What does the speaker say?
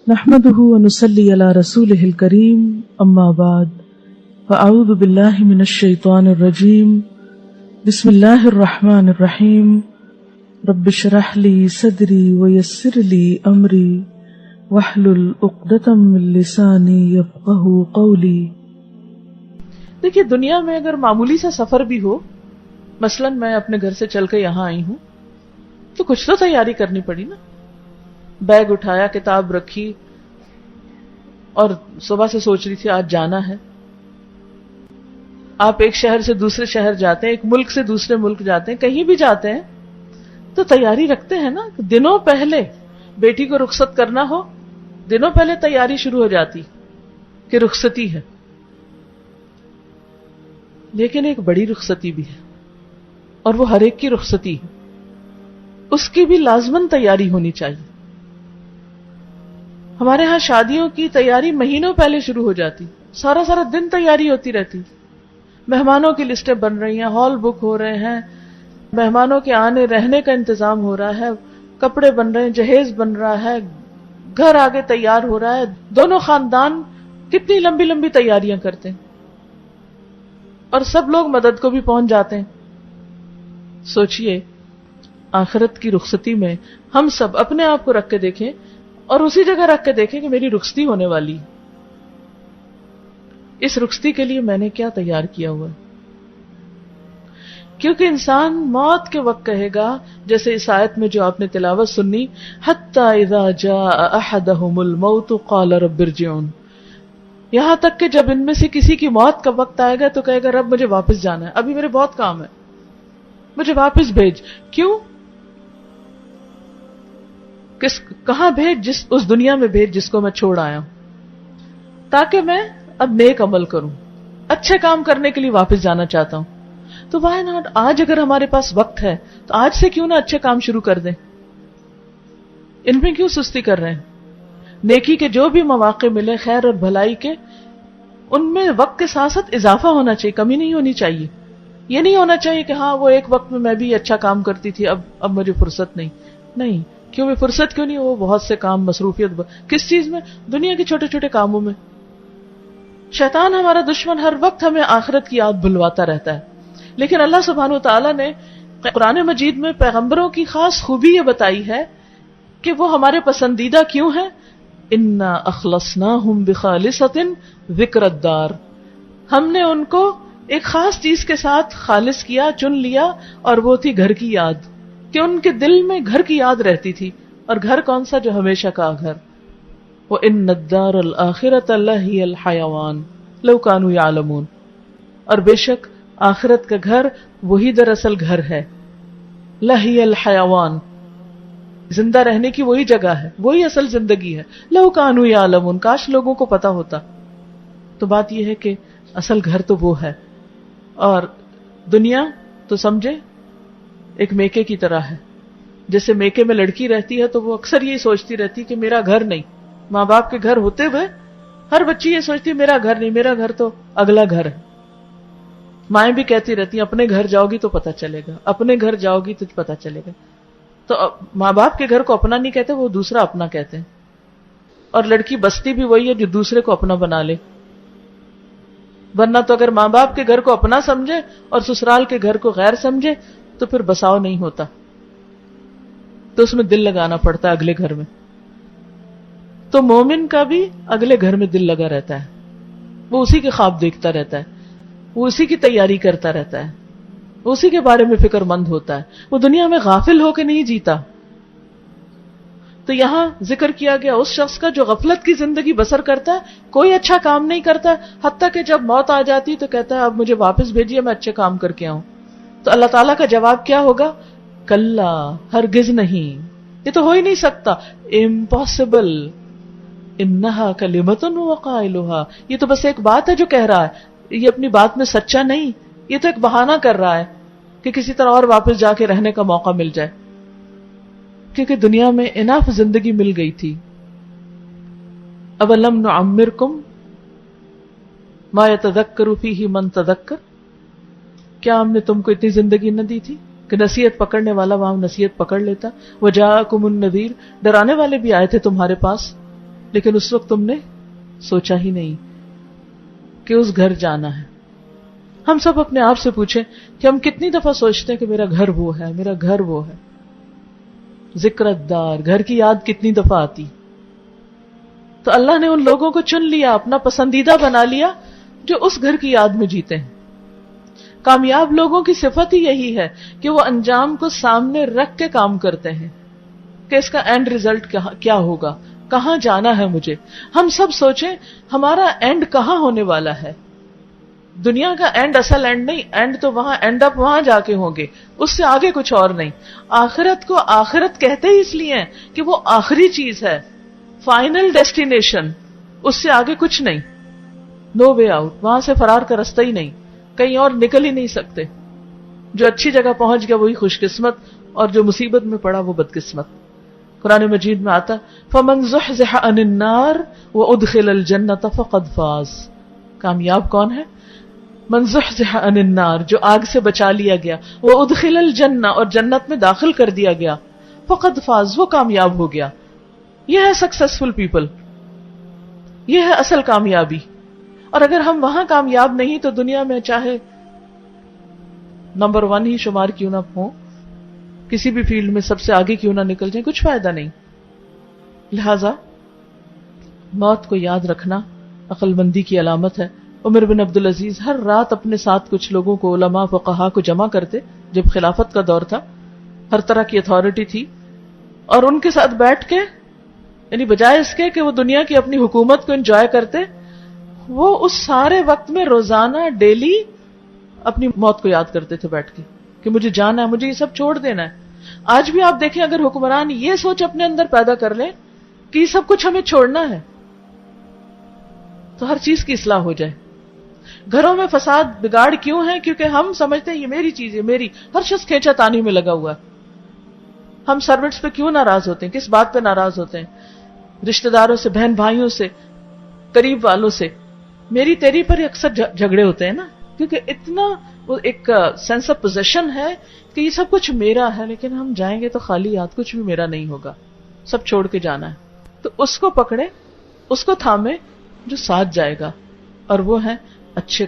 نحمده ونصلي على رسوله الكريم اما بعد فاعوذ بالله من الشيطان الرجيم بسم الله الرحمن الرحيم رب اشرح لي صدري ويسر لي امري واحلل عقدة من لساني يفقهوا قولي۔ دیکھیے، دنیا میں اگر معمولی سا سفر بھی ہو، مثلاً میں اپنے گھر سے چل کے یہاں آئی ہوں تو کچھ تو تیاری کرنی پڑی نا۔ بیگ اٹھایا، کتاب رکھی اور صبح سے سوچ رہی تھی آج جانا ہے۔ آپ ایک شہر سے دوسرے شہر جاتے ہیں، ایک ملک سے دوسرے ملک جاتے ہیں، کہیں بھی جاتے ہیں تو تیاری رکھتے ہیں نا۔ دنوں پہلے بیٹی کو رخصت کرنا ہو، دنوں پہلے تیاری شروع ہو جاتی کہ رخصتی ہے۔ لیکن ایک بڑی رخصتی بھی ہے اور وہ ہر ایک کی رخصتی ہے، اس کی بھی لازماً تیاری ہونی چاہیے۔ ہمارے ہاں شادیوں کی تیاری مہینوں پہلے شروع ہو جاتی، سارا دن تیاری ہوتی رہتی، مہمانوں کی لسٹیں بن رہی ہیں، ہال بک ہو رہے ہیں، مہمانوں کے آنے رہنے کا انتظام ہو رہا ہے، کپڑے بن رہے ہیں، جہیز بن رہا ہے، گھر آگے تیار ہو رہا ہے۔ دونوں خاندان کتنی لمبی لمبی تیاریاں کرتے ہیں اور سب لوگ مدد کو بھی پہنچ جاتے ہیں۔ سوچئے آخرت کی رخصتی میں ہم سب اپنے آپ کو رکھ کے دیکھیں اور اسی جگہ رکھ کے دیکھیں کہ میری رخصتی ہونے والی ہے، اس رخصتی کے لیے میں نے کیا تیار کیا ہوا ہے۔ کیونکہ انسان موت کے وقت کہے گا، جیسے اس آیت میں جو آپ نے تلاوت سنی، حتی اذا جاء احدهم الموت قال رب ارجعون، یہاں تک کہ جب ان میں سے کسی کی موت کا وقت آئے گا تو کہے گا رب مجھے واپس جانا ہے، ابھی میرے بہت کام ہے، مجھے واپس بھیج۔ کیوں؟ کہاں بھیج؟ اس دنیا میں بھیج جس کو میں چھوڑ آیا ہوں، تاکہ میں اب نیک عمل کروں، اچھے کام کرنے کے لیے واپس جانا چاہتا ہوں۔ تو وائی ناٹ، آج اگر ہمارے پاس وقت ہے تو آج سے کیوں نہ اچھے کام شروع کر دیں؟ ان میں کیوں سستی کر رہے ہیں؟ نیکی کے جو بھی مواقع ملے، خیر اور بھلائی کے، ان میں وقت کے ساتھ ساتھ اضافہ ہونا چاہیے، کمی نہیں ہونی چاہیے۔ یہ نہیں ہونا چاہیے کہ ہاں وہ ایک وقت میں بھی اچھا کام کرتی تھی، اب مجھے فرصت نہیں۔ کیوں بھی فرصت کیوں نہیں؟ وہ بہت سے کام، مصروفیت کس چیز میں؟ دنیا کے چھوٹے چھوٹے کاموں میں۔ شیطان ہمارا دشمن ہر وقت ہمیں آخرت کی یاد بھلواتا رہتا ہے، لیکن اللہ سبحانہ وتعالیٰ نے قرآن مجید میں پیغمبروں کی خاص خوبی یہ بتائی ہے کہ وہ ہمارے پسندیدہ کیوں ہیں۔ انا اخلصناہم بخالصۃ ذکر الدار، ہم نے ان کو ایک خاص چیز کے ساتھ خالص کیا، چن لیا، اور وہ تھی گھر کی یاد، کہ ان کے دل میں گھر کی یاد رہتی تھی۔ اور گھر کون سا؟ جو ہمیشہ کا گھر۔ وَإِنَّ الدَّارَ الْآخِرَةَ لَهِيَ الْحَيَوَانُ لَوْ كَانُوا يَعْلَمُونَ، اور بے شک آخرت کا گھر وہی دراصل گھر ہے، لَهِيَ الْحَيَوَانُ، زندہ رہنے کی وہی جگہ ہے، وہی اصل زندگی ہے۔ لَوْ كَانُوا يَعْلَمُونَ، کاش لوگوں کو پتا ہوتا۔ تو بات یہ ہے کہ اصل گھر تو وہ ہے، اور دنیا تو سمجھے ایک میکے کی طرح ہے۔ جیسے میکے میں لڑکی رہتی ہے تو وہ اکثر یہ سوچتی رہتی کہ میرا گھر نہیں، ماں باپ کے گھر ہوتے ہوئے ہر بچی یہ سوچتی میرا گھر نہیں، میرا گھر تو اگلا گھر ہے۔ مائیں بھی کہتی رہتی ہیں اپنے گھر جاؤ گی تو پتہ چلے گا، اپنے گھر جاؤ گی تو پتہ چلے گا۔ تو ماں باپ کے گھر کو اپنا نہیں کہتے، وہ دوسرا اپنا کہتے ہیں۔ اور لڑکی بستی بھی وہی ہے جو دوسرے کو اپنا بنا لے، ورنہ تو اگر ماں باپ کے گھر کو اپنا سمجھے اور سسرال کے گھر کو غیر سمجھے تو پھر بساؤ نہیں ہوتا، تو اس میں دل لگانا پڑتا ہے اگلے گھر میں۔ تو مومن کا بھی اگلے گھر میں دل لگا رہتا ہے، وہ اسی کے خواب دیکھتا رہتا ہے، وہ اسی کی تیاری کرتا رہتا ہے، وہ اسی کے بارے میں فکر مند ہوتا ہے، وہ دنیا میں غافل ہو کے نہیں جیتا۔ تو یہاں ذکر کیا گیا اس شخص کا جو غفلت کی زندگی بسر کرتا ہے، کوئی اچھا کام نہیں کرتا، حتیٰ کہ جب موت آ جاتی تو کہتا ہے اب مجھے واپس بھیجیے، میں اچھے کام کر کے آؤں۔ تو اللہ تعالیٰ کا جواب کیا ہوگا؟ کلا، ہرگز نہیں، یہ تو ہو ہی نہیں سکتا، امپاسبل، انہا کلمۃ هو قائلها، یہ تو بس ایک بات ہے جو کہہ رہا ہے، یہ اپنی بات میں سچا نہیں، یہ تو ایک بہانہ کر رہا ہے کہ کسی طرح اور واپس جا کے رہنے کا موقع مل جائے، کیونکہ دنیا میں اناف زندگی مل گئی تھی۔ اولم نعمرکم ما یتذکر فیہ من تذکر، کیا ہم نے تم کو اتنی زندگی نہ دی تھی کہ نصیحت پکڑنے والا وہاں نصیحت پکڑ لیتا؟ وجاءکم النذیر، ڈرانے والے بھی آئے تھے تمہارے پاس، لیکن اس وقت تم نے سوچا ہی نہیں کہ اس گھر جانا ہے. ہم سب اپنے آپ سے پوچھیں کہ ہم کتنی دفعہ سوچتے ہیں کہ میرا گھر وہ ہے، میرا گھر وہ ہے. ذکر الدار، گھر کی یاد کتنی دفعہ آتی. تو اللہ نے ان لوگوں کو چن لیا، اپنا پسندیدہ بنا لیا جو اس گھر کی یاد میں جیتے ہیں. کامیاب لوگوں کی صفت ہی یہی ہے کہ وہ انجام کو سامنے رکھ کے کام کرتے ہیں کہ اس کا اینڈ ریزلٹ کیا ہوگا، کہاں جانا ہے مجھے. ہم سب سوچیں ہمارا اینڈ کہاں ہونے والا ہے. دنیا کا اینڈ اصل اینڈ نہیں، اینڈ تو وہاں اینڈ اپ وہاں جا کے ہوں گے، اس سے آگے کچھ اور نہیں. آخرت کو آخرت کہتے ہی اس لیے ہیں کہ وہ آخری چیز ہے، فائنل ڈیسٹینیشن، اس سے آگے کچھ نہیں. نو وے آؤٹ، وہاں سے فرار کا رستہ ہی نہیں، کہیں اور نکل ہی نہیں سکتے. جو اچھی جگہ پہنچ گیا وہی خوش قسمت، اور جو مصیبت میں پڑا وہ بدقسمت. قرآن مجید میں آتا فَمَنْ زُحْزِحَ عَنِ النَّارِ وَأُدْخِلَ الْجَنَّةَ فَقَدْ فَازَ. کامیاب کون ہے؟ من زحزح عن النار، جو آگ سے بچا لیا گیا، وَأُدْخِلَ الْجَنَّةَ، اور جنت میں داخل کر دیا گیا، فَقَدْ فَاز، وہ کامیاب ہو گیا. یہ ہے سکسیسفل پیپل، یہ ہے اصل کامیابی. اور اگر ہم وہاں کامیاب نہیں تو دنیا میں چاہے نمبر 1 ہی شمار کیوں نہ ہوں، کسی بھی فیلڈ میں سب سے آگے کیوں نہ نکل جائیں، کچھ فائدہ نہیں. لہذا موت کو یاد رکھنا عقل مندی کی علامت ہے. عمر بن عبدالعزیز ہر رات اپنے ساتھ کچھ لوگوں کو، علماء فقہا کو جمع کرتے، جب خلافت کا دور تھا، ہر طرح کی اتھارٹی تھی، اور ان کے ساتھ بیٹھ کے، یعنی بجائے اس کے کہ وہ دنیا کی اپنی حکومت کو انجوائے کرتے، وہ اس سارے وقت میں روزانہ ڈیلی اپنی موت کو یاد کرتے تھے بیٹھ کے کہ مجھے جانا ہے، مجھے یہ سب چھوڑ دینا ہے. آج بھی آپ دیکھیں اگر حکمران یہ سوچ اپنے اندر پیدا کر لیں کہ یہ سب کچھ ہمیں چھوڑنا ہے تو ہر چیز کی اصلاح ہو جائے. گھروں میں فساد بگاڑ کیوں ہے؟ کیونکہ ہم سمجھتے ہیں یہ میری چیز ہے، میری. ہر شخص کھینچا تانی میں لگا ہوا ہے. ہم سروٹس پہ کیوں ناراض ہوتے ہیں؟ کس بات پہ ناراض ہوتے ہیں؟ رشتہ داروں سے، بہن بھائیوں سے، قریب والوں سے. میری تیری پر اکثر جھگڑے ہوتے ہیں نا، کیونکہ اتنا وہ ایک سینس آف پوزیشن ہے کہ یہ سب کچھ میرا ہے، لیکن ہم جائیں گے تو خالی ہاتھ، کچھ بھی میرا نہیں ہوگا، سب چھوڑ کے جانا ہے. تو اس کو پکڑے، اس کو تھامے جو ساتھ جائے گا، اور وہ ہے اچھے